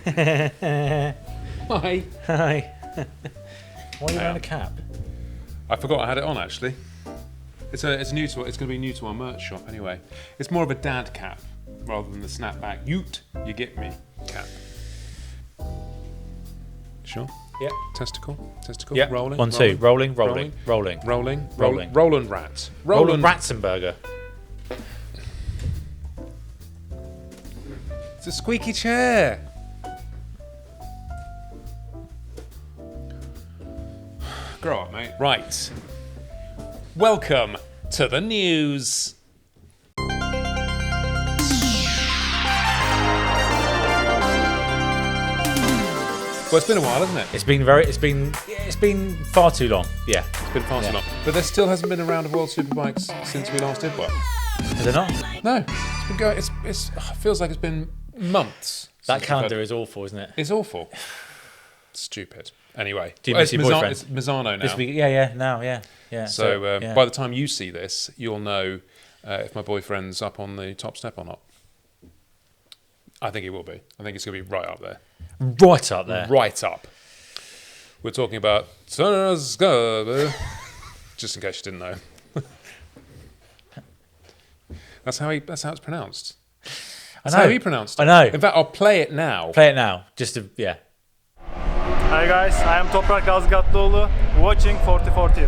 Hi. Hi. Why are you wearing a cap? I forgot I had it on actually. It's new to it's going to be new to our merch shop anyway. It's more of a dad cap rather than the snapback ute. You get me cap. Sure. Yeah. Testicle. Yeah. Rolling. 1, 2. Rolling. Rolling. Rolling. Roland rat. Roland Ratzenberger. It's a squeaky chair. Grow up, mate. Right. Welcome to the news. Well, it's been a while, hasn't it? It's been far too long. Yeah. It's been far too long. But there still hasn't been a round of World Superbikes since we last did one. Is it not? No. It's been going. It feels like it's been months. That calendar is awful, isn't it? It's awful. Stupid. Anyway, Do you miss your boyfriend? It's Misano now. This week, yeah. So by the time you see this, you'll know if my boyfriend's up on the top step or not. I think he will be. I think it's going to be right up there. Right up there. Right up. We're talking about just in case you didn't know. That's how it's pronounced. That's how he pronounced it. I know. In fact, I'll play it now. Just to, yeah. Hi guys, I am Toprak Azgatlıoğlu, watching 4040.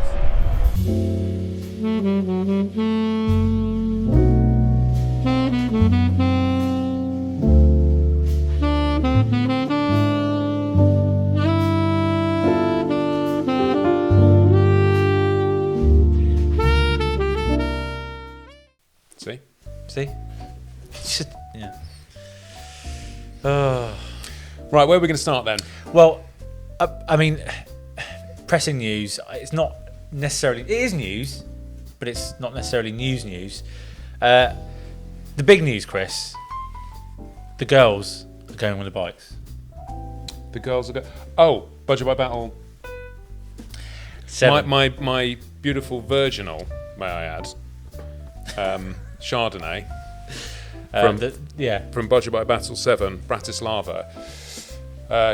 See? Yeah. Right, where are we going to start then? Well, I mean, pressing news, it's not necessarily... It is news, but it's not necessarily news. The big news, Chris, the girls are going on the bikes. The girls are going... Oh, Budget by Battle. 7. My beautiful virginal, may I add, Chardonnay, from Budget by Battle 7, Bratislava.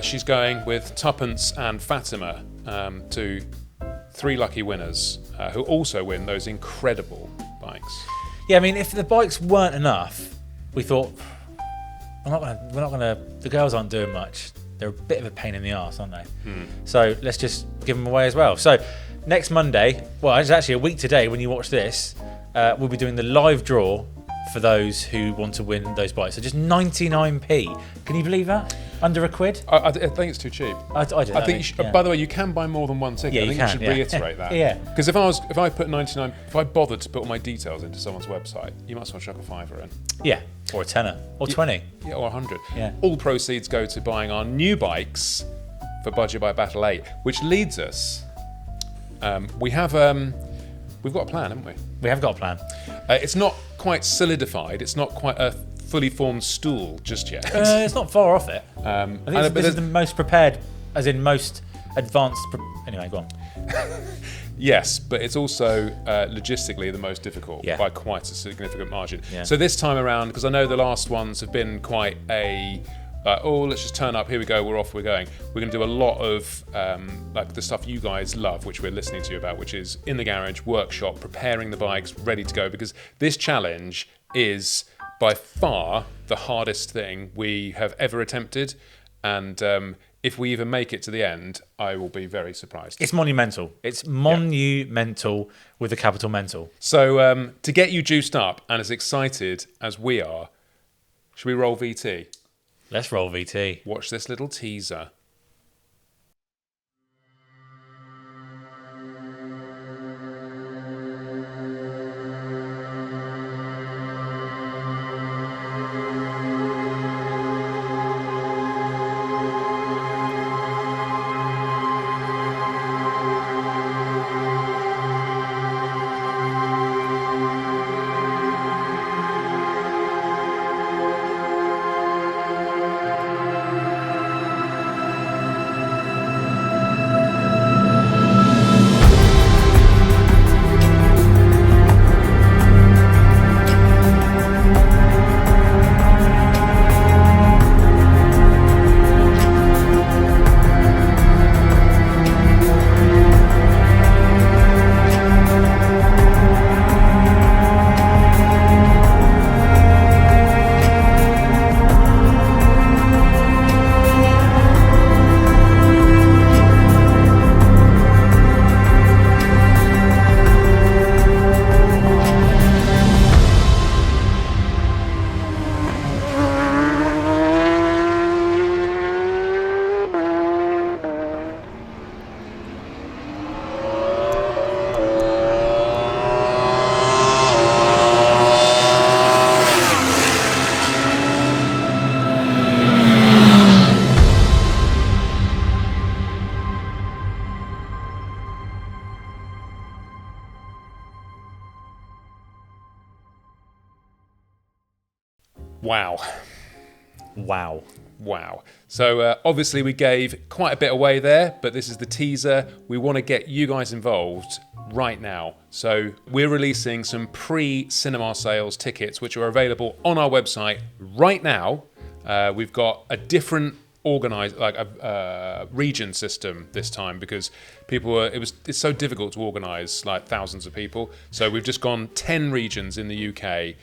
She's going with Tuppence and Fatima to 3 lucky winners who also win those incredible bikes. Yeah, I mean, if the bikes weren't enough, we thought we're not gonna. The girls aren't doing much. They're a bit of a pain in the arse, aren't they? So let's just give them away as well. So next Monday, well, it's actually a week today when you watch this, we'll be doing the live draw for those who want to win those bikes. So just 99p. Can you believe that? Under a quid? I think it's too cheap. I think. By the way, you can buy more than one ticket. Yeah, I think you should reiterate that. Yeah. Because if I put 99, if I bothered to put all my details into someone's website, you might as well chuck a £5 in. Yeah, or a tenner, or 20. Yeah, or 100. Yeah. All proceeds go to buying our new bikes for Budget by Battle 8, which leads us. We've got a plan, haven't we? We have got a plan. It's not quite solidified. It's not quite a fully formed stool just yet. It's not far off it. I think this is the most prepared, as in most advanced. Anyway, go on. Yes, but it's also logistically the most difficult by quite a significant margin. Yeah. So this time around, because I know the last ones have been quite a let's just turn up, here we go, we're off, we're going. We're going to do a lot of like the stuff you guys love, which we're listening to you about, which is in the garage, workshop, preparing the bikes, ready to go, because this challenge is by far the hardest thing we have ever attempted, and if we even make it to the end, I will be very surprised. It's monumental. It's monumental with a capital mental. So to get you juiced up and as excited as we are, should we roll VT? Let's roll VT. Watch this little teaser. Wow. Wow. So obviously we gave quite a bit away there, but this is the teaser. We want to get you guys involved right now. So we're releasing some pre-cinema sales tickets, which are available on our website right now. We've got a different organized, like a region system this time, because it's so difficult to organize like thousands of people. So we've just gone 10 regions in the UK,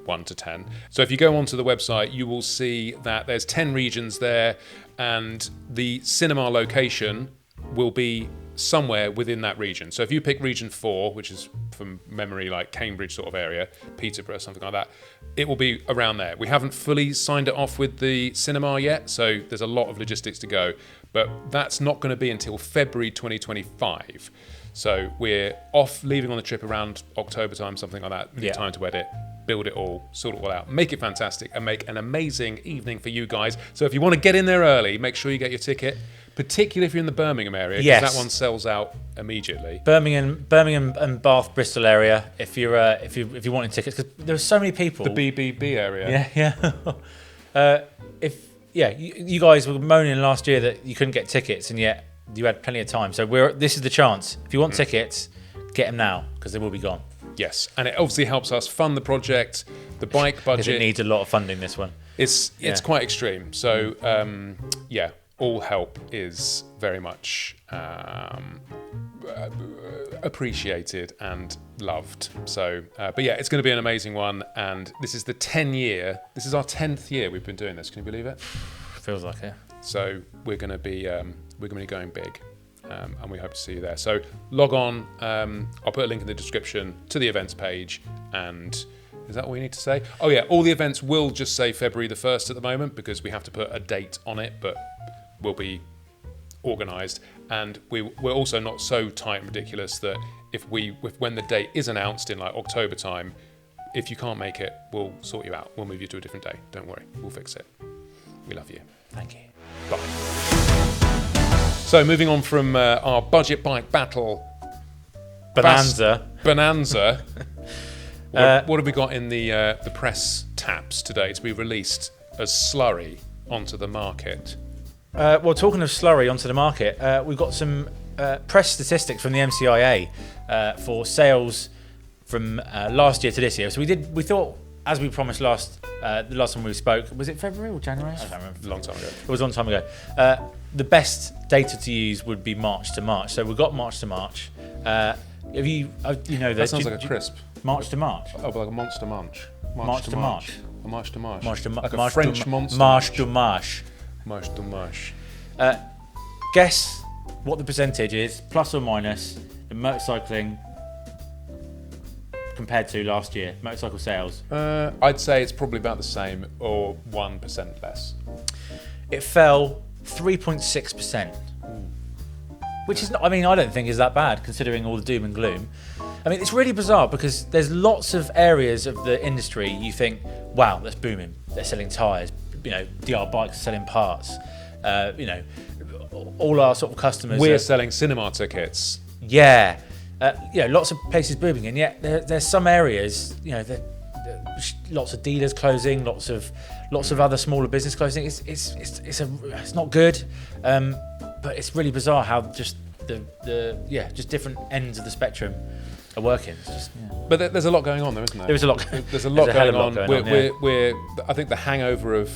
1 to 10. So if you go onto the website, you will see that there's 10 regions there, and the cinema location will be somewhere within that region. So if you pick region 4, which is from memory like Cambridge sort of area, Peterborough, something like that, it will be around there. We haven't fully signed it off with the cinema yet, so there's a lot of logistics to go, but that's not going to be until February 2025. So we're off, leaving on the trip around October time, something like that. We need time to edit, build it all, sort it all out, make it fantastic, and make an amazing evening for you guys. So if you want to get in there early, make sure you get your ticket, particularly if you're in the Birmingham area, because that one sells out immediately. Birmingham and Bath, Bristol area. If you're wanting tickets, because there's so many people. The BBB area. Yeah. You guys were moaning last year that you couldn't get tickets, and yet you had plenty of time. So this is the chance. If you want tickets, get them now, because they will be gone. Yes, and it obviously helps us fund the project. The bike budget, because it needs a lot of funding. This one. It's quite extreme. So all help is very much appreciated and loved. So, but yeah, it's going to be an amazing one. And this is the 10-year. This is our 10th year we've been doing this. Can you believe it? Feels like it. So we're going to be going big, and we hope to see you there. So log on. I'll put a link in the description to the events page. And is that all we need to say? Oh yeah, all the events will just say February the 1st at the moment, because we have to put a date on it, but will be organised, and we're also not so tight and ridiculous that when the date is announced in like October time, if you can't make it, we'll sort you out. We'll move you to a different day. Don't worry, we'll fix it. We love you. Thank you. Bye. So moving on from our budget bike battle Bonanza. What have we got in the press taps today to be released as slurry onto the market? Well, talking of slurry onto the market, we've got some press statistics from the MCIA for sales from last year to this year. So we thought, as we promised the last time we spoke, was it February or January? I can't remember. A long time ago. It was a long time ago. The best data to use would be March to March. So we've got March to March. Have you know that sounds like a crisp. March to March. Oh, but like a Monster Munch. March to March. A March to March. March to like a French monster. March to March. March to March. Guess what the percentage is, plus or minus, in motorcycling compared to last year, motorcycle sales. I'd say it's probably about the same, or 1% less. It fell 3.6%, which is not, I mean, I don't think is that bad considering all the doom and gloom. I mean, it's really bizarre because there's lots of areas of the industry you think, wow, that's booming. They're selling tyres, DR Bikes are selling parts. All our sort of customers. We're selling cinema tickets. Yeah. Lots of places booming, and yet there's some areas, lots of dealers closing, lots of other smaller business closing. It's not good, but it's really bizarre how just just different ends of the spectrum are working. But there's a lot going on, though, isn't there? There's a lot. There's a lot going on. We're I think the hangover of,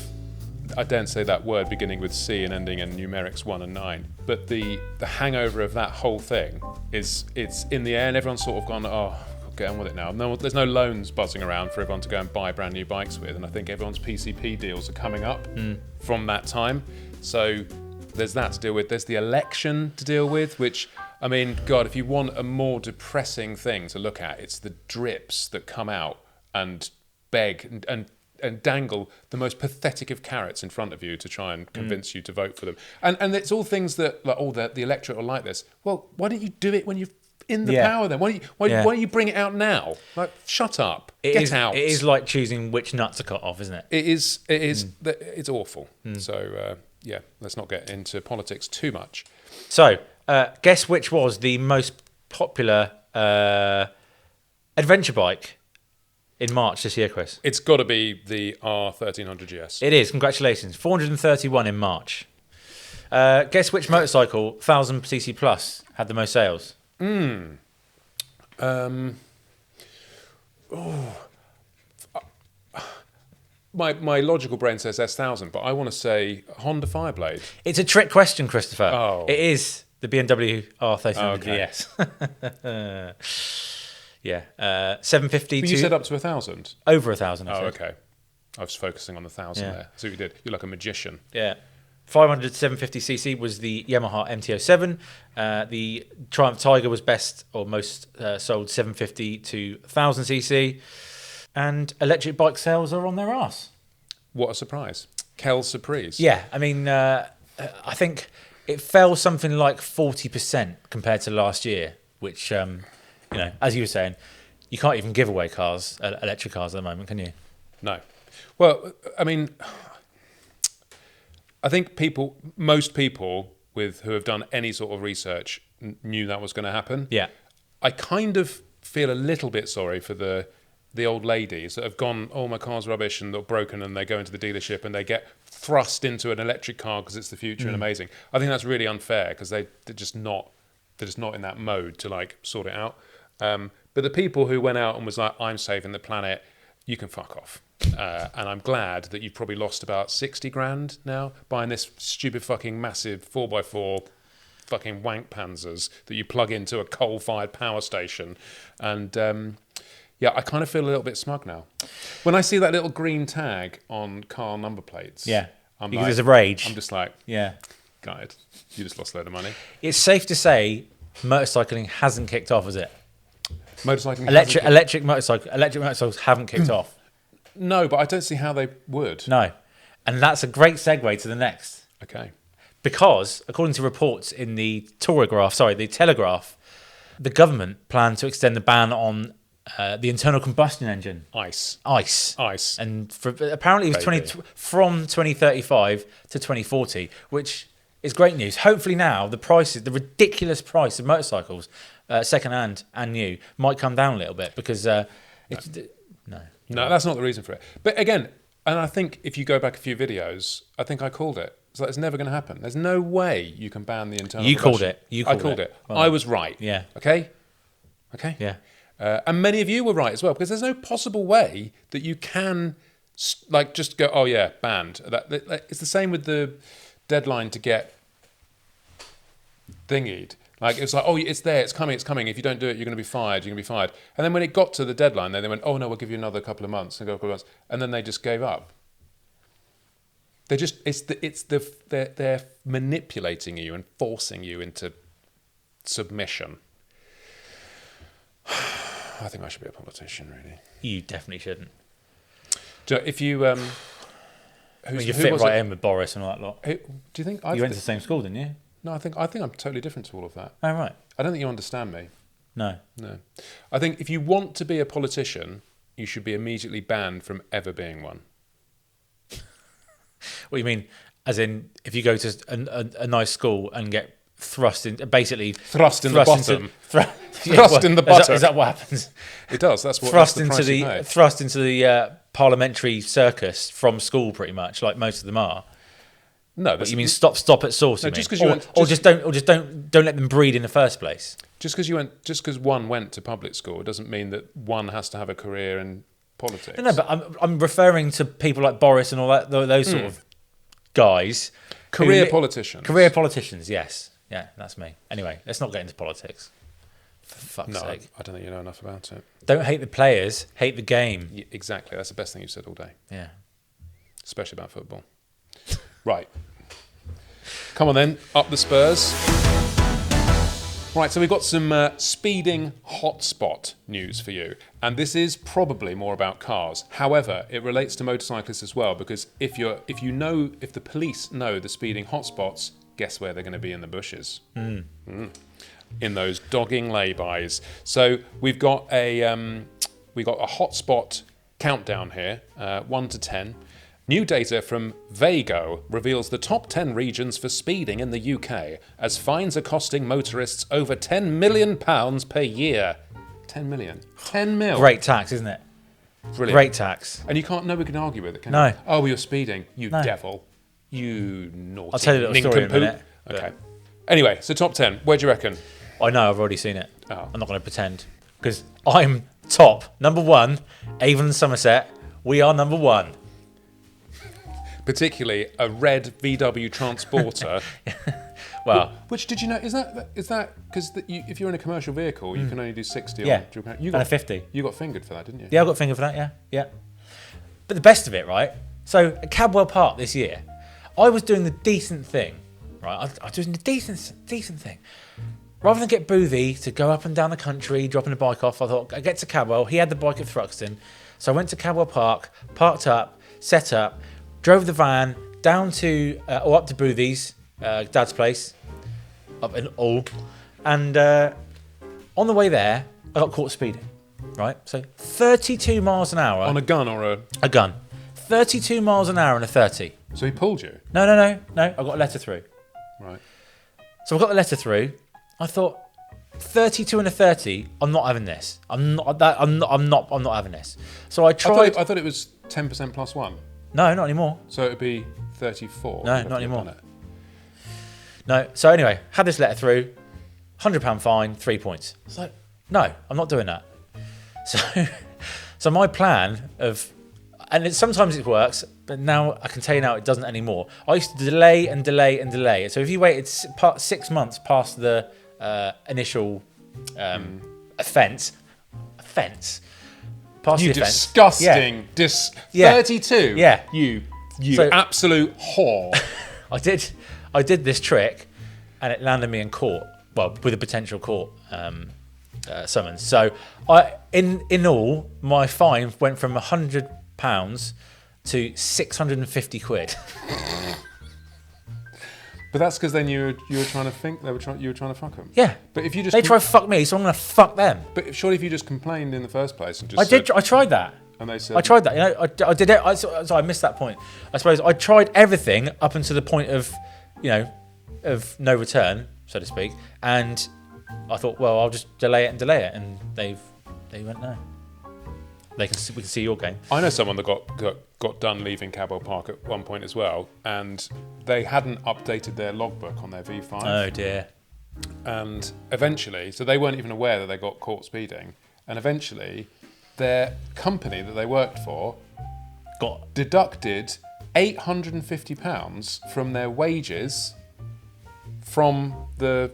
I daren't say that word beginning with C and ending in numerics 1 and 9, but the hangover of that whole thing it's in the air, and everyone's sort of gone, oh, get on with it now. There's no loans buzzing around for everyone to go and buy brand new bikes with, and I think everyone's PCP deals are coming up from that time. So there's that to deal with. There's the election to deal with, which, I mean, God, if you want a more depressing thing to look at, it's the drips that come out and beg and dangle the most pathetic of carrots in front of you to try and convince you to vote for them. And it's all things that, like, the electorate are like this. Well, why don't you do it when you're in the power then? Why don't you bring it out now? Like, shut up. Get out. It is like choosing which nut to cut off, isn't it? It is. It's awful. So, let's not get into politics too much. So, guess which was the most popular adventure bike in March this year, Chris? It's got to be the R1300 GS. It is. Congratulations. 431 in March. Guess which motorcycle, 1000cc plus, had the most sales? My logical brain says S1000, but I want to say Honda Fireblade. It's a trick question, Christopher. Oh. It is the BMW R1300 Okay. GS. Yeah. 750 But to you said up to 1,000. over 1,000, I Oh, said. okay. I was focusing on the 1,000 Yeah. there. So you did. You're like a magician. Yeah. 500 750cc was the Yamaha MT-07. The Triumph Tiger was best or most sold 750 to 1000cc. And electric bike sales are on their arse. What a surprise. Kel's surprise. Yeah, I mean, I think it fell something like 40% compared to last year, which, as you were saying, you can't even give away cars, electric cars at the moment, can you? No. Well, I mean, I think most people who have done any sort of research knew that was going to happen. Yeah. I kind of feel a little bit sorry for the old ladies that have gone, oh, my car's rubbish and they're broken, and they go into the dealership and they get thrust into an electric car because it's the future and amazing. I think that's really unfair because they're just not in that mode to like sort it out. But the people who went out and was like, I'm saving the planet, you can fuck off. And I'm glad that you've probably lost about 60 grand now buying this stupid fucking massive 4x4 fucking wank panzers that you plug into a coal-fired power station. And yeah, I kind of feel a little bit smug now. When I see that little green tag on car number plates, Yeah. I'm Because like, there's a rage. I'm just like, Yeah. guide, you just lost a load of money. It's safe to say motorcycling hasn't kicked off, has it? Motorcycling Electric motorcycles haven't kicked off. No, but I don't see how they would. No. And that's a great segue to the next. Okay. Because, according to reports in the Telegraph, the government planned to extend the ban on the internal combustion engine. Ice. And apparently it was from 2035 to 2040, which is great news. Hopefully now the ridiculous price of motorcycles, second-hand and new, might come down a little bit because no, that's not the reason for it. But again, and I think if you go back a few videos, I think I called it. It's like, it's never going to happen. There's no way you can ban the internal combustion. I called it. Well, I was right. Yeah. Okay? Yeah. And many of you were right as well, because there's no possible way that you can just go, oh yeah, banned. It's the same with the deadline to get thingied. Like, it's like, oh, it's there, it's coming. If you don't do it, you're going to be fired. And then when it got to the deadline, they went, oh no, we'll give you another couple of months. And then they just gave up. They're manipulating you and forcing you into submission. I think I should be a politician, really. You definitely shouldn't. So if you, You fit right in with Boris and all that lot. do you think You went to the same school, didn't you? No, I think I'm totally different to all of that. Oh, right. I don't think you understand me. No. No, I think if you want to be a politician, you should be immediately banned from ever being one. What do you mean? As in, if you go to a nice school and get thrust in, basically Thrust in the bottom. Thrust in the bottom. Is that what happens? It does. That's what Thrust that's into price you pay. thrust into the parliamentary circus from school, pretty much, like most of them are. No, But you mean stop at source? No, you just mean? 'cause you went- or just don't let them breed in the first place. just because one went to public school doesn't mean that one has to have a career in politics. No, but I'm referring to people like Boris and all that, those sort of guys. Career politicians. Career politicians, yes. Yeah, that's me. Anyway, let's not get into politics. For fuck's No, sake. I don't think you know enough about it. Don't hate the players, hate the game. Yeah, exactly. That's the best thing you've said all day, Yeah. especially about football. Right. Come on then, up the Spurs. Right, so we've got some speeding hotspot news for you. And this is probably more about cars. However, it relates to motorcyclists as well, because if the police know the speeding hotspots, guess where they're going to be? In the bushes. In those dogging laybys. So we've got a hotspot countdown here, 1 to 10. New data from Vago reveals the top 10 regions for speeding in the UK, as fines are costing motorists over £10 million per year. 10 million. 10 mil. Great tax, isn't it? Brilliant. Great tax. And you can't. Nobody can argue with it, can No. you? Oh, well, you're speeding. You No. devil. You naughty. I'll tell you a little story in a nincompoop. minute. but- Okay. Anyway, so top 10. Where do you reckon? I know, I've already seen it. Oh. I'm not going to pretend. Because I'm top. Number 1, Avon and Somerset. We are number 1. Particularly a red VW Transporter. Well, Which did you know? Is that because if you're in a commercial vehicle, you can only do 60 yeah. on dual carriage? You And a 50. You got fingered for that, didn't you? Yeah, I got fingered for that, yeah. Yeah. But the best of it, right? So at Cadwell Park this year, I was doing the decent thing, right? I was doing the decent thing. Rather than get Boothie to go up and down the country, dropping the bike off, I thought, I get to Cadwell. He had the bike at Thruxton. So I went to Cadwell Park, parked up, set up, drove the van down to, or up to Boothie's, Dad's place, up in Hull. And on the way there, I got caught speeding, right? So 32 miles an hour. On a gun or a. A gun. 32 miles an hour and a 30. So he pulled you. No. I got a letter through. Right. So I got the letter through. I thought, 32 and a 30. I'm not having this. I'm not having this. So I tried. I thought it was 10% plus one. No, not anymore. So it would be 34. No, if not you'd anymore. done it. No. So anyway, had this letter through. £100 fine, 3 points. I was like, no, I'm not doing that. So my plan of, and sometimes it works, but now I can tell you now it doesn't anymore. I used to delay and delay and delay. So if you waited 6 months past the initial offence, past You the offence, disgusting. Yeah. 32. Yeah. You So- absolute whore. I did this trick, and it landed me in court. Well, with a potential court summons. So in all, my fine went from £100 to 650 quid. But that's because then you were trying to think you were trying to fuck them. Yeah. But if you just They try to fuck me, so I'm going to fuck them. But surely if you just complained in the first place and just I tried that. and they said I tried that. You know, I did it. So I missed that point. I suppose I tried everything up until the point of, of no return, so to speak. And I thought, well, I'll just delay it, and they went no. We can see your game. I know someone that got done leaving Cadwell Park at one point as well, and they hadn't updated their logbook on their V5. Oh dear. And eventually, so they weren't even aware that they got caught speeding, and eventually their company that they worked for Got deducted £850 from their wages from the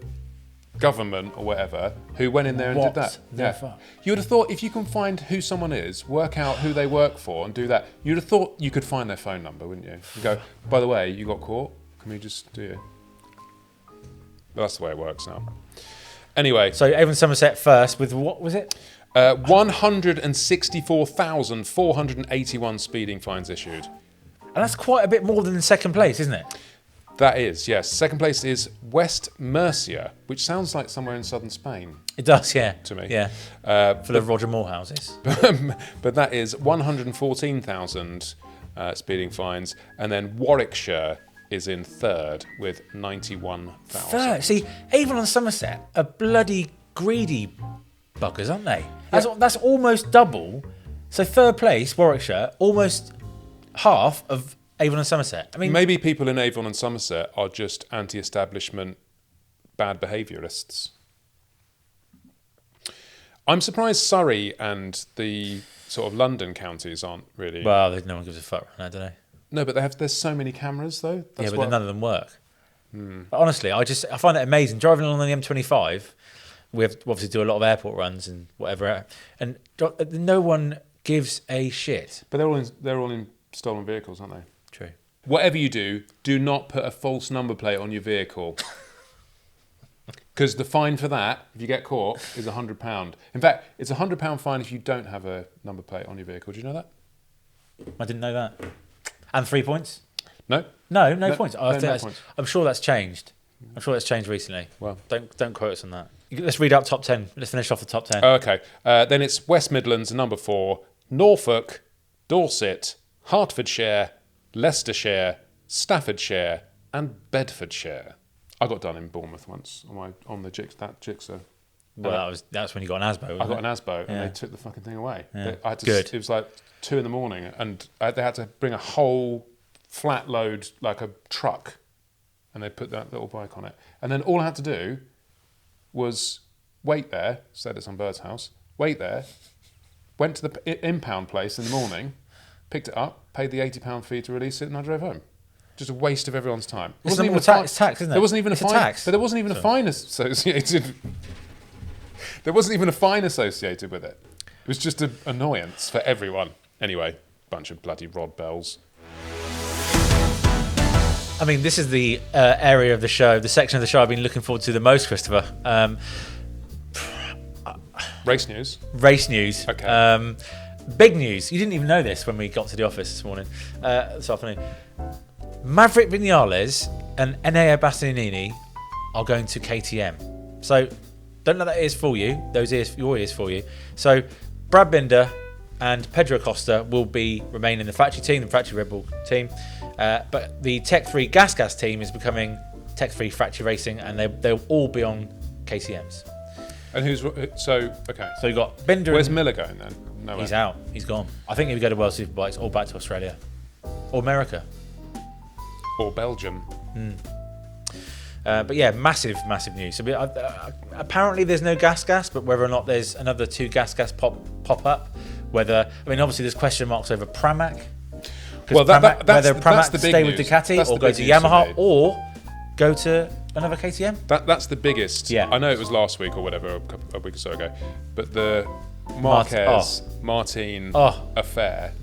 government or whatever, who went in there and What did that. the fuck? You would have thought if you can find who someone is, work out who they work for and do that, you'd have thought you could find their phone number, wouldn't you? You go, by the way, you got caught, can we just do it? But that's the way it works now. Anyway, So Avon Somerset first with what was it? 164,481 speeding fines issued. And that's quite a bit more than the second place, isn't it? That is, yes. Second place is West Murcia, which sounds like somewhere in southern Spain It does, yeah. to me. Yeah. Full of Roger Moore houses. But that is 114,000 speeding fines. And then Warwickshire is in third with 91,000. Third. See, Avon and Somerset are bloody greedy buggers, aren't they? That's almost double. So third place, Warwickshire, almost half of Avon and Somerset. I mean, Maybe people in Avon and Somerset are just anti-establishment bad behaviourists. I'm surprised Surrey and the sort of London counties aren't really... well, no one gives a fuck right now, do they? No, but there's so many cameras though. Yeah, but none of them work. But honestly, I find it amazing. Driving along the M25, we obviously do a lot of airport runs and whatever, and no one gives a shit. But they're all in stolen vehicles, aren't they? True. Whatever you do not put a false number plate on your vehicle. Because the fine for that, if you get caught, is £100. In fact, it's £100 fine if you don't have a number plate on your vehicle. Do you know that? I didn't know that. And 3 points? No? No points. no points. I'm sure that's changed. I'm sure that's changed recently. Well. Don't quote us on that. Let's read out top 10. Let's finish off the top 10. Okay. Then it's West Midlands, number 4, Norfolk, Dorset, Hertfordshire, Leicestershire, Staffordshire, and Bedfordshire. I got done in Bournemouth once on the jigsaw. Well, that's when you got an ASBO. I got an wasn't ASBO, and Yeah. they took the fucking thing away. Yeah. I had to, Good. It was like 2 a.m, and they had to bring a whole flat load, like a truck, and they put that little bike on it. And then all I had to do was wait there, stayed at some bird's house, wait there, went to the impound place in the morning, picked it up, paid the £80 fee to release it, and I drove home. Just a waste of everyone's time. It's not more it's tax, isn't it? There wasn't even It's a a fine, tax. but there wasn't even a fine associated. There wasn't even a fine associated with it. It was just an annoyance for everyone. Anyway, bunch of bloody Rod Bells. I mean, this is the area of the show, the section of the show I've been looking forward to the most, Christopher. Race news. Race news. Okay. Big news. You didn't even know this when we got to the office this afternoon. Maverick Vinales and Enea Bastianini are going to KTM. So, don't let that ears fool you. Your ears fool you. So, Brad Binder and Pedro Costa will remain in the factory team, the factory Red Bull team. But the Tech 3 Gas team is becoming Tech 3 Factory Racing, and they'll all be on KTMs. And okay. So you've got Binder. Where's Miller going then? No, He's out. He's gone. I think he'll go to World Superbikes or back to Australia or America. Or Belgium. But yeah, massive news. So apparently there's no gas, but whether or not there's another 2 gas pop up, obviously there's question marks over Pramac. Well, whether that's Pramac the big stay news. with Ducati That's or the go big to news for Yamaha me. or go to another KTM. That's the biggest. Yeah. I know it was last week or whatever, a week or so ago, but the Marquez Martin affair.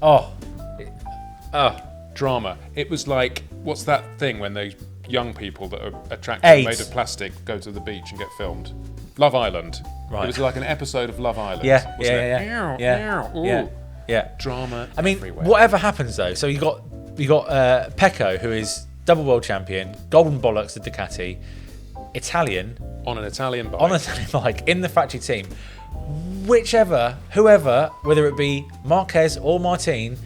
Drama. It was like, what's that thing when those young people that are attractive AIDS. made of plastic go to the beach and get filmed? Love Island. Right. It was like an episode of Love Island. Yeah, wasn't it? yeah. Drama. I mean, everywhere. whatever happens though. So you got Pecco, who is double world champion, golden bollocks at Ducati, Italian on an Italian bike. in the factory team. Whoever, whether it be Marquez or Martin,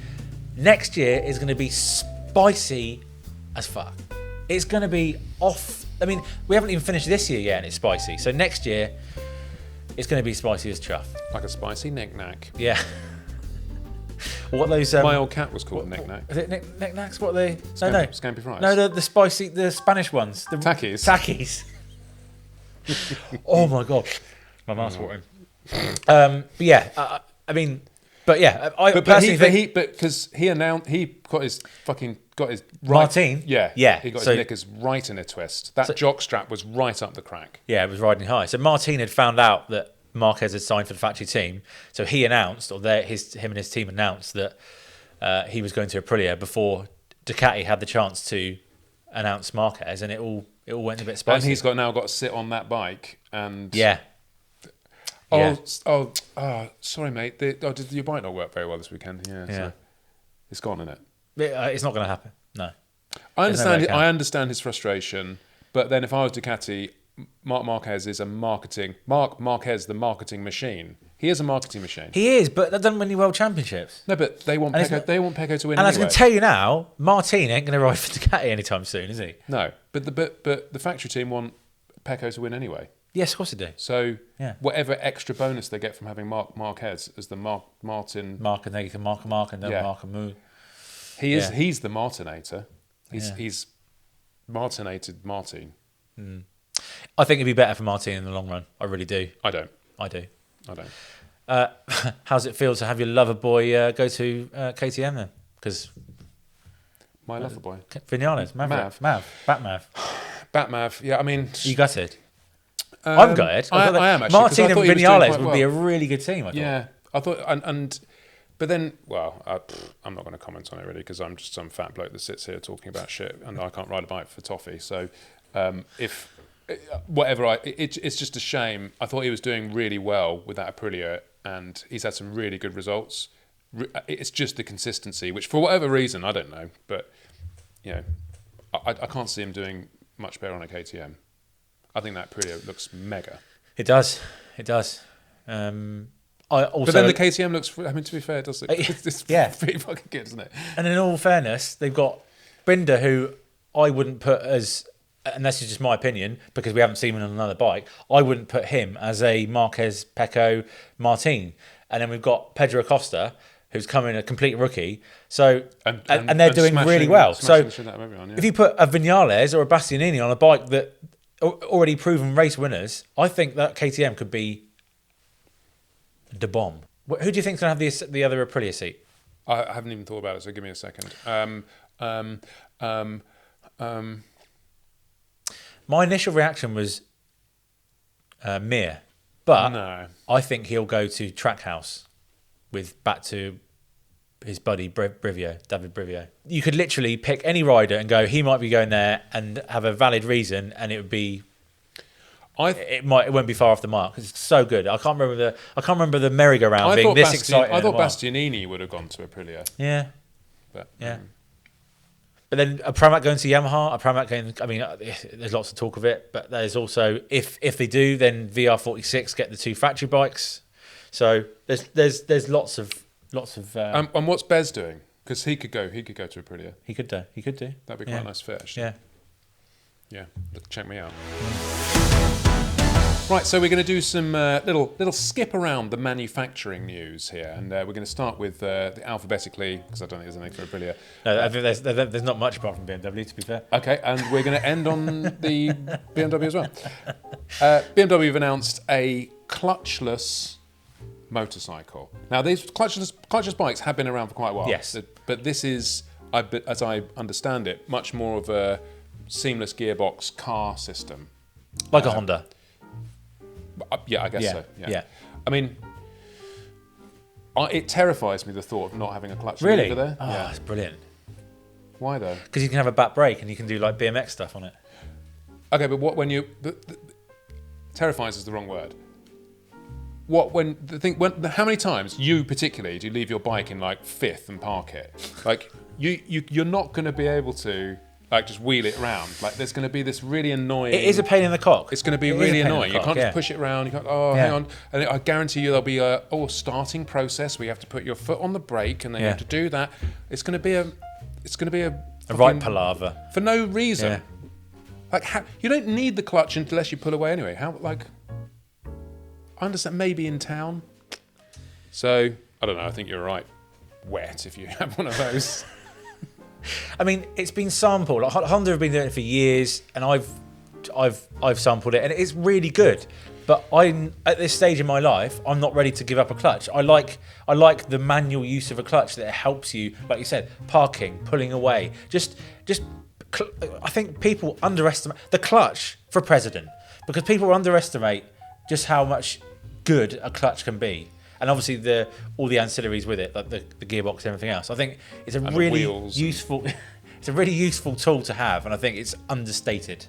next year is going to be spicy as fuck. It's going to be off. I mean, we haven't even finished this year yet, and it's spicy. So next year, it's going to be spicy as chuff. Like a spicy knick-knack. Yeah. What those? My old cat was called knick-knack. Is it knick-knacks? What are they? Scampi fries. No, the spicy, the Spanish ones. The Takis. Takis. Oh my god, my mouth's watering. But yeah, I mean, but yeah, I personally think because he announced he got his right, Martin. Yeah, he got his knickers right in a twist. That jock strap was right up the crack. Yeah, it was riding high. So Martin had found out that Marquez had signed for the factory team, so he announced, or him and his team announced that he was going to Aprilia before Ducati had the chance to announce Marquez, and it all went a bit spicy. And he's now got to sit on that bike and yeah. Sorry, mate. Did your bike not work very well this weekend? Yeah. So it's gone, isn't it? It's not going to happen. No. I understand. I understand his frustration, but then if I was Ducati, Marc Marquez is a marketing. Marc Marquez, the marketing machine. He is a marketing machine. He is, but that doesn't win any world championships. No, but they want Pecco. They want Pecco to win. And anyway. I can tell you now, Martin ain't going to ride for Ducati anytime soon, is he? No, but the factory team want Pecco to win anyway. Yes, of course they do. So yeah. Whatever extra bonus they get from having Marquez as the Martin. Mark and they can Mark and then Mark and Moo. He's the Martinator. He's Martinated Martin. Mm. I think it'd be better for Martin in the long run. I really do. I don't. How's it feel to have your lover boy go to KTM then? Because my lover boy, Vinales, Batmav. Yeah, I mean, you gutted. I'm gutted. I am actually. Martin and Vinales would be a well. really good team. I thought. Yeah, I thought, but then, well, I'm not going to comment on it really because I'm just some fat bloke that sits here talking about shit, and I can't ride a bike for toffee. So, it's just a shame. I thought he was doing really well with that Aprilia, and he's had some really good results. It's just the consistency, which for whatever reason I don't know, but I can't see him doing much better on a KTM. I think that Aprilia looks mega. It does. But then the KTM looks. I mean, to be fair, it does look. It's pretty fucking good, isn't it? And in all fairness, they've got Binder, who I wouldn't put as and this is just my opinion because we haven't seen him on another bike, I wouldn't put him as a Marquez, Pecco, Martin. And then we've got Pedro Acosta, who's coming a complete rookie. So and they're doing really well. So if you put a Vinales or a Bastianini on a bike that already proven race winners, I think that KTM could be the bomb. Who do you think's going to have the other Aprilia seat? I haven't even thought about it, so give me a second. My initial reaction was Mir, but no. I think he'll go to Trackhouse back to his buddy David Brivio. You could literally pick any rider and go, he might be going there and have a valid reason, and it would be. It won't be far off the mark because it's so good. I can't remember the merry-go-round being this exciting. I thought Bastianini would have gone to Aprilia. Yeah, but yeah. But then a Pramac going to Yamaha, a Pramac going. I mean, there's lots of talk of it, but there's also if they do, then VR46 get the 2 factory bikes. So there's lots of. And what's Bez doing? Because he could go to Aprilia. He could do. That'd be quite a nice fit, actually. Yeah. Yeah. Check me out. Right, so we're going to do some little skip around the manufacturing news here, and we're going to start with the alphabetically, because I don't think there's anything for Aprilia. No, I think there's not much apart from BMW, to be fair. Okay, and we're going to end on the BMW as well. BMW have announced a clutchless motorcycle. Now, these clutchless bikes have been around for quite a while. Yes. But this is, as I understand it, much more of a seamless gearbox car system. Like a Honda. Yeah, I guess so. Yeah. I mean, it terrifies me, the thought of not having a clutch Really? lever there. Oh, Yeah. that's brilliant. Why though? Because you can have a back brake and you can do like BMX stuff on it. Okay, but what when you terrifies is the wrong word. How many times you particularly do you leave your bike in like fifth and park it? Like you're not going to be able to like just wheel it around. Like there's going to be this really annoying. It is a pain in the cock. It's going to be really annoying. You can't just push it around. You can't. Hang on. And I guarantee you there'll be a starting process where you have to put your foot on the brake and then you have to do that. It's going to be a right palaver for no reason. Yeah. Like you don't need the clutch unless you pull away anyway. I understand maybe in town. So I don't know. I think you're right. Wet if you have one of those. I mean, it's been sampled. Like, Honda have been doing it for years, and I've sampled it, and it's really good. But I'm at this stage in my life, I'm not ready to give up a clutch. I like the manual use of a clutch that helps you, like you said, parking, pulling away. I think people underestimate the clutch for president because people underestimate just how much good a clutch can be. And obviously all the ancillaries with it, like the gearbox and everything else. I think it's a really useful it's a really useful tool to have, and I think it's understated.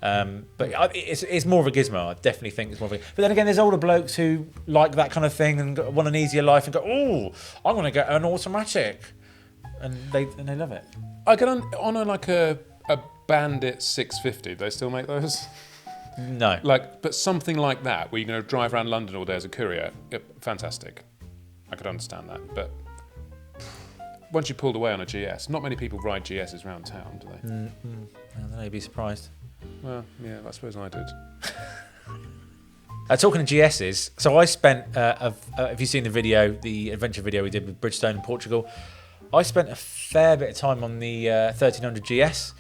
But it's more of a gizmo. I definitely think it's more of a. But then again, there's older blokes who like that kind of thing and want an easier life and go, "Oh, I'm going to get an automatic," and they love it. I get on a Bandit 650. Do they still make those? No. But something like that, where you're going to drive around London all day as a courier, fantastic. I could understand that. But once you pulled away on a GS, not many people ride GSs around town, do they? I don't know, you'd be surprised. Well, yeah, I suppose I did. Talking to GSs, so I spent, have you seen the adventure video we did with Bridgestone in Portugal? I spent a fair bit of time on the 1300 GS.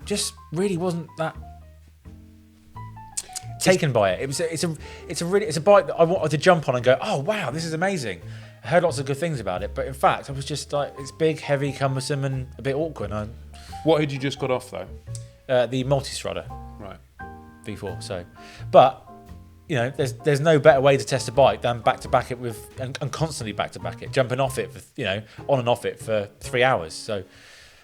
Just really wasn't that taken by it. It's a bike that I wanted to jump on and go, oh wow, this is amazing. I heard lots of good things about it, but in fact, I was just like, it's big, heavy, cumbersome, and a bit awkward. What had you just got off though? The Multistrada, right? V4. So, but you know, there's no better way to test a bike than back to back it with and constantly back to back it, jumping off it for on and off it for 3 hours. So.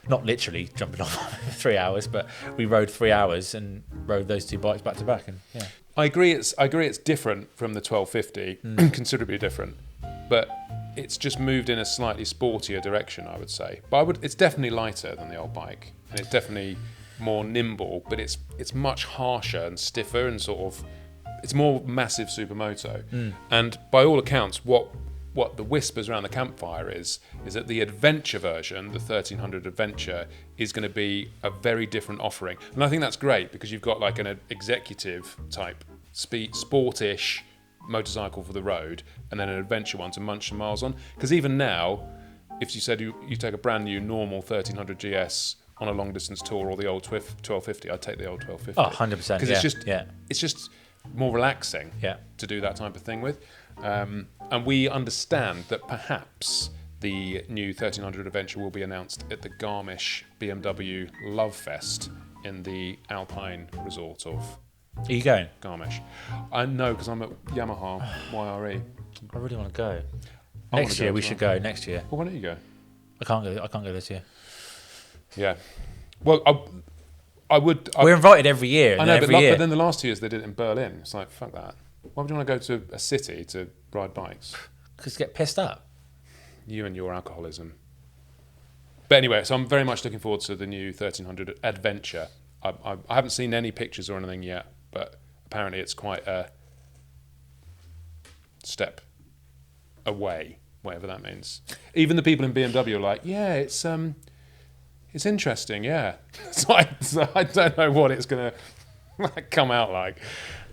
Not literally jumping off for 3 hours, but we rode 3 hours and rode those two bikes back to back. And yeah, I agree. It's different from the 1250, considerably different, but it's just moved in a slightly sportier direction, I would say. But it's definitely lighter than the old bike, and it's definitely more nimble. But it's much harsher and stiffer, and it's more massive supermoto. And by all accounts, what what the whispers around the campfire is that the adventure version, the 1300 Adventure, is going to be a very different offering. And I think that's great because you've got like an executive type sportish motorcycle for the road, and then an adventure one to munch some miles on. Because even now, if you said you take a brand new normal 1300 GS on a long distance tour or the old 1250, I'd take the old 1250. Oh, 100%. Because it's just more relaxing to do that type of thing with. And we understand that perhaps the new 1300 Adventure will be announced at the Garmisch BMW Love Fest in the Alpine resort of Are you going? Garmisch. I know because I'm at Yamaha YRE. I really want to go. I wanna Next go year as we well. should go. Next year. Well, why don't you go? I can't go this year. Yeah. Well, I would. We're invited every year. I know, every but year. then the last 2 years they did it in Berlin. It's like, fuck that. Why would you want to go to a city to ride bikes? Because get pissed up. You and your alcoholism. But anyway, so I'm very much looking forward to the new 1300 Adventure. I haven't seen any pictures or anything yet, but apparently it's quite a step away, whatever that means. Even the people in BMW are like, yeah, it's interesting, yeah. So I don't know what it's going to come out like,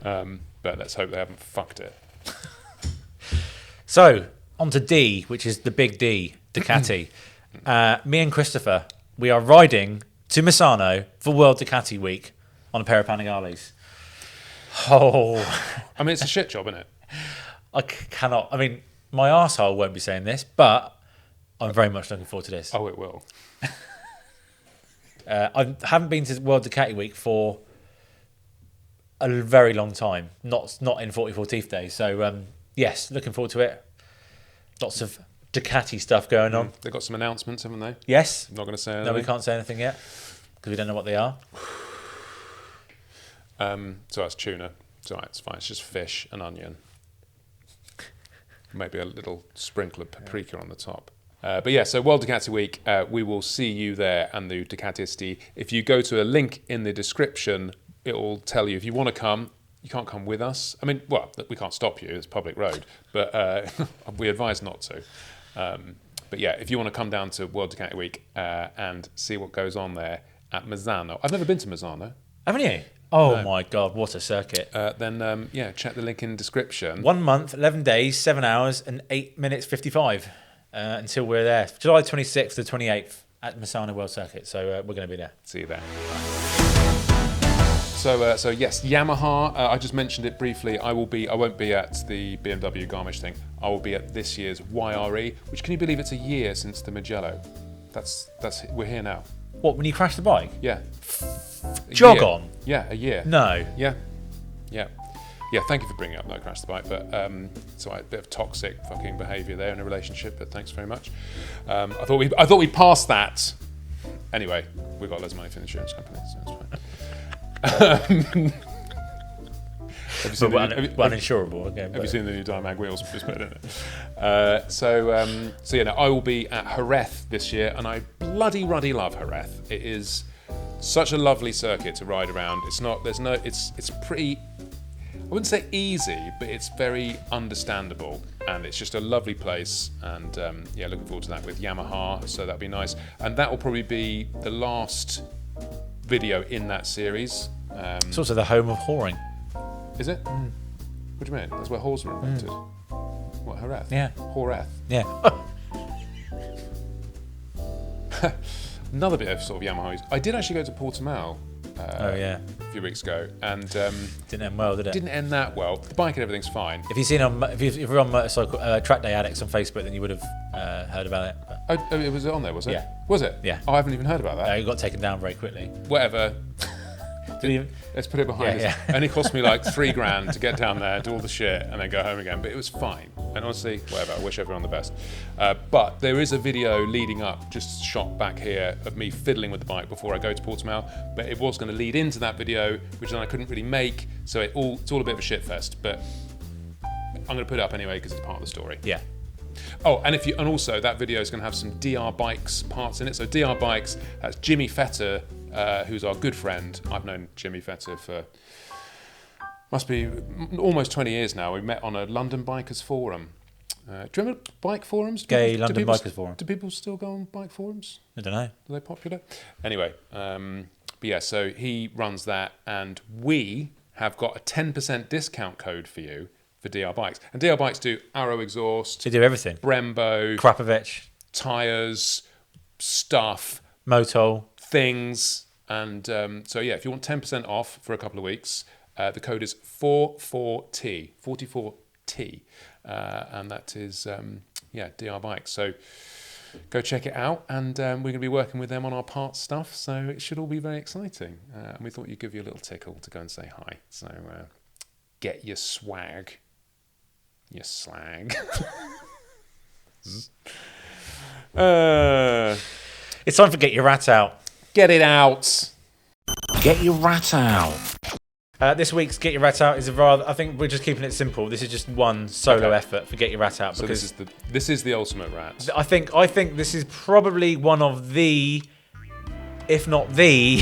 but let's hope they haven't fucked it. So on to D, which is the big D, Ducati. Me and Christopher, we are riding to Misano for World Ducati Week on a pair of Panigales. Oh, I mean, it's a shit job, isn't it? I cannot. I mean, my arsehole won't be saying this, but I'm very much looking forward to this. Oh, it will. I haven't been to World Ducati Week for a very long time. Not in 44 Teeth days. So yes, looking forward to it. Lots of Ducati stuff going on. They've got some announcements, haven't they? Yes. I'm not going to say anything. No, we can't say anything yet because we don't know what they are. So that's tuna. It's all right, it's fine. It's just fish and onion. Maybe a little sprinkle of paprika on the top. But yeah, so World Ducati Week, we will see you there and the Ducatisti. If you go to a link in the description, it will tell you if you want to come. You can't come with us. I mean, well, we can't stop you. It's a public road. But we advise not to. But yeah, if you want to come down to World Ducati Week and see what goes on there at Misano. I've never been to Misano. Haven't you? Oh my God, what a circuit. Then check the link in the description. 1 month, 11 days, 7 hours and 8 minutes 55 until we're there. July 26th to 28th at Misano World Circuit. So we're going to be there. See you there. So yes, Yamaha. I just mentioned it briefly. I won't be at the BMW Garmisch thing. I will be at this year's YRE. Which, can you believe it's a year since the Mugello? That's we're here now. What, when you crashed the bike? Yeah. Jog on? Yeah, a year. No. Yeah. Thank you for bringing up that crash the bike, but so a bit of toxic fucking behaviour there in a relationship. But thanks very much. I thought we passed that. Anyway, we've got loads of money for the insurance company, so it's fine. Have you seen uninsurable. Okay, have you seen the new Dimag wheels we've just put in it? So I will be at Jerez this year, and I bloody love Jerez. It is such a lovely circuit to ride around. It's pretty, I wouldn't say easy, but it's very understandable, and it's just a lovely place. And looking forward to that with Yamaha, so that'll be nice. And that will probably be the last video in that series. It's also the home of whoring. Is it? What do you mean? That's where whores were invented. What, Jerez? Yeah. Jerez. Yeah. Another bit of sort of Yamaha. I did actually go to Portimao a few weeks ago, and Didn't end well, did it? didn't end that well. The bike and everything's fine. If you're on motorcycle Track Day Addicts on Facebook, then you would have heard about it. But, Oh, it was on there, was it? Yeah. Was it? Yeah. Oh, I haven't even heard about that. it got taken down very quickly. Whatever. Did you- Let's put it behind Yeah, us. It only cost me like $3,000 to get down there, do all the shit, and then go home again. But it was fine. And honestly, whatever. I wish everyone the best. But there is a video leading up, just shot back here, of me fiddling with the bike before I go to Portimao. But it was going to lead into that video, which then I couldn't really make. So it's all a bit of a shit fest. But I'm going to put it up anyway because it's part of the story. Yeah. Oh, and also that video is going to have some DR Bikes parts in it. So DR Bikes, that's Jimmy Fetter, who's our good friend. I've known Jimmy Fetter for must be almost 20 years now. We met on a London Bikers Forum, Do you remember bike forums? Gay Do London people- Bikers Forum. Do people still go on bike forums? I don't know. Are they popular? Anyway, but yeah, so he runs that, and we have got a 10% discount code for you for DR Bikes. And DR Bikes do Arrow exhaust, They do everything. Brembo, Krapovich, tyres, stuff, Motol. things. And so, yeah, if you want 10% off for a couple of weeks, the code is 44T, 44T. And that is, DR Bikes. So go check it out. And we're going to be working with them on our parts stuff. So it should all be very exciting. And we thought you'd give you a little tickle to go and say hi. So get your swag. Your slag. It's time for Get Your Rat Out. Get it out. Get your rat out. This week's Get Your Rat Out is a rather. I think we're just keeping it simple. This is just one solo Okay. effort for Get Your Rat Out. So Because this is the ultimate rat. I think this is probably one of the, if not the,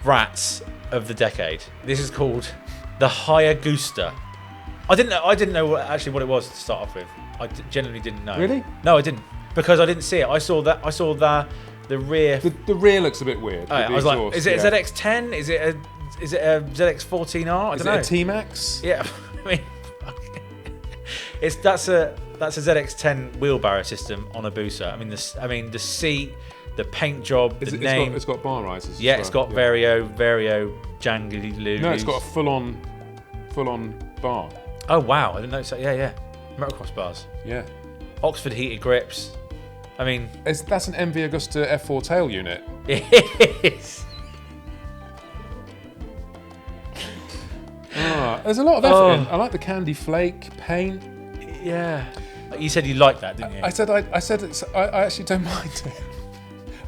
rats of the decade. This is called the Hayabusa. I didn't know what it was to start off with. I genuinely didn't know. Really? No, I didn't, because I didn't see it. I saw the rear. The rear looks a bit weird. I was like, is it a ZX10? Is it a ZX14R? I Is don't know. it a T-Max? Yeah, I mean, that's a ZX10 wheelbarrow system on a Busa. I mean the seat, the paint job, the name. It's got bar risers. Yeah, as it's well. got Vario jangly loos. No, it's got a full-on bar. Oh wow, I didn't know. So yeah, motocross bars, Yeah. Oxford heated grips. I mean, That's an MV Agusta F4 tail unit. it is. There's a lot of effort in. I like the candy flake paint. Yeah. You said you liked that, didn't you? I said I actually don't mind it.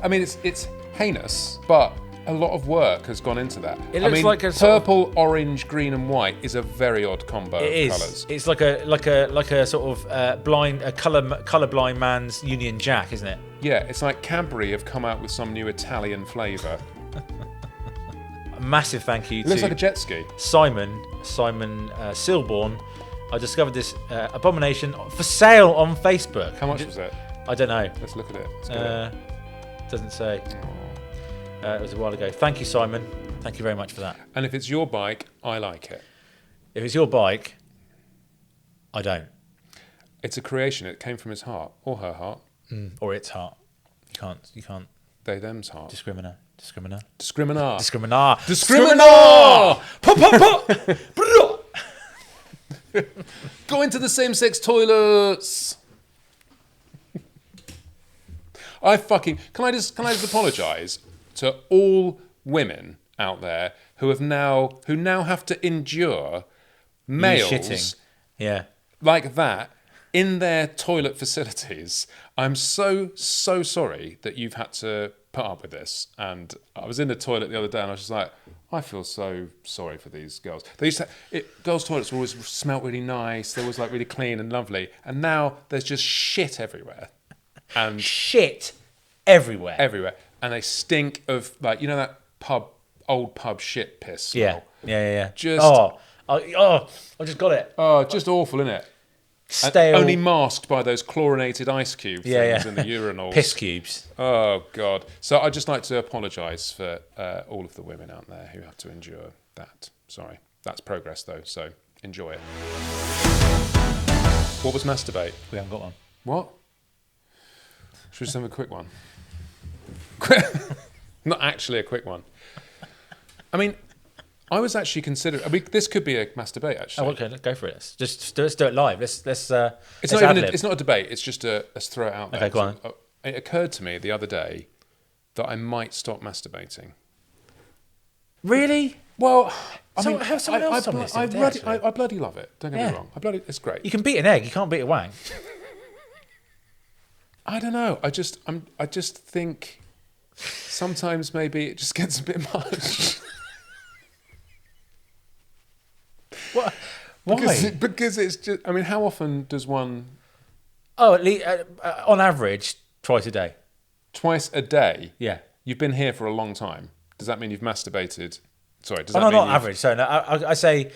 I mean, it's heinous, but a lot of work has gone into that. It looks like a purple, orange, green, and white is a very odd combo It of is. colours. It's like a sort of colorblind man's Union Jack, isn't it? Yeah, it's like Cadbury have come out with some new Italian flavour. A massive thank you It looks to like a jet ski. Simon Silborn. I discovered this abomination for sale on Facebook. How much was it? I don't know. Let's look at it. Let's get it. Doesn't say. It was a while ago. Thank you, Simon. Thank you very much for that. And if it's your bike, I like it. If it's your bike, I don't. It's a creation. It came from his heart or her heart. Or its heart. You can't They them's heart. discriminate. Discriminar. Discriminar. Discriminar! Go into the same-sex toilets. Can I just apologise to all women out there who now have to endure males shitting. Yeah. like that in their toilet facilities. I'm so sorry that you've had to put up with this. And I was in the toilet the other day and I was just like, I feel so sorry for these girls. They used to girls' toilets always smelt really nice. They always like really clean and lovely. And now there's just shit everywhere. And Shit everywhere. And they stink of that old pub shit piss smell. Yeah. Just I just got it. just awful, innit? Stale. Only masked by those chlorinated ice cube things in the urinals. Piss cubes. Oh, God. So I'd just like to apologise for all of the women out there who have to endure that. Sorry. That's progress, though, so enjoy it. What was masturbate? We haven't got one. What? Should we just have a quick one? Not actually a quick one. I mean, I was actually considering. This could be a masturbate, actually. Oh, okay. Let's go for it. Let's do it live. Let's. It's let's not even. ad-lib. It's not a debate. It's just let's throw it out there. Okay, go on. It occurred to me the other day that I might stop masturbating. Really? Well, Have someone else told me this the other day, actually. I bloody love it. Don't get me wrong. It's great. You can beat an egg. You can't beat a wang. I don't know. I just think sometimes maybe it just gets a bit much. What? Why? Because it's just. I mean, how often does one? Oh, at least on average, twice a day. Twice a day. Yeah. You've been here for a long time. Does that mean you've masturbated? Sorry. Does Oh, that no, mean not average. So no, I say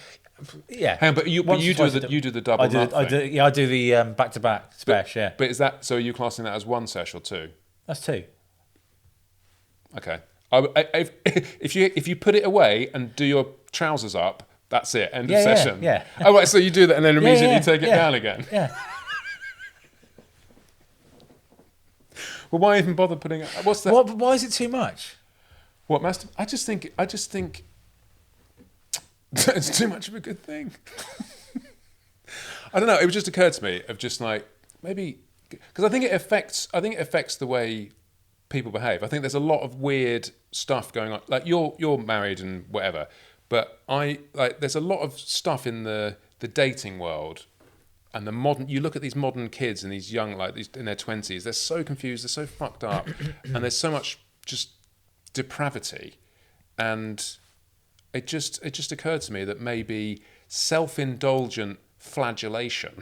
Yeah. Hang on, but you Once or do twice the a- you do the double I do. nut I thing. do. Yeah, I do the back-to-back smash. Yeah, But is that so? Are you classing that as one sesh or two? that's 2. Okay. If you put it away and do your trousers up, that's it. End of Yeah, session. yeah. Oh right, so you do that and then immediately yeah, take it yeah. down again. Yeah. Well, why even bother putting it? What's that? Why is it too much? What I just think it's too much of a good thing. I don't know. It just occurred to me of just like maybe because I think it affects the way people behave. I think there's a lot of weird stuff going on. Like you're married and whatever, but there's a lot of stuff in the dating world and the modern. You look at these modern kids and these young these in their 20s. They're so confused. They're so fucked up, and there's so much just depravity, and it just occurred to me that maybe self-indulgent flagellation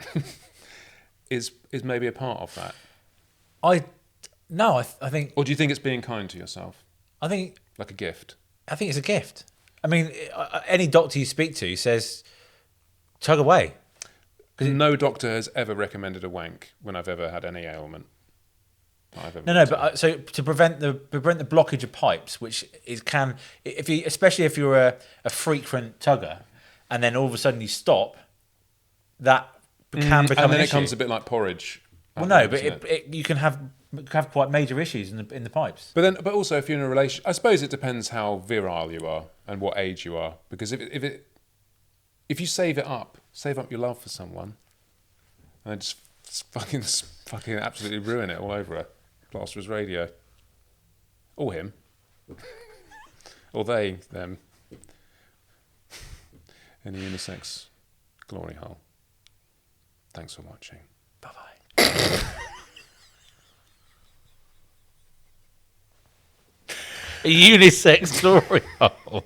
is maybe a part of that. I think Or do you think it's being kind to yourself, I think like a gift? it's a gift. I mean, any doctor you speak to says, "Tug away." No doctor has ever recommended a wank when I've ever had any ailment. No, but so to prevent the blockage of pipes, which especially if you're a frequent tugger, and then all of a sudden you stop, that can become and then an it issue. comes a bit like porridge. Well, no, but you can have quite major issues in the pipes. But also if you're in a relation, I suppose it depends how virile you are and what age you are. Because if you save up your love for someone, and then just fucking absolutely ruin it all over a Plasterers radio, or him, or they, them, in the unisex glory hole. Thanks for watching. Bye bye. A unisex glory hole.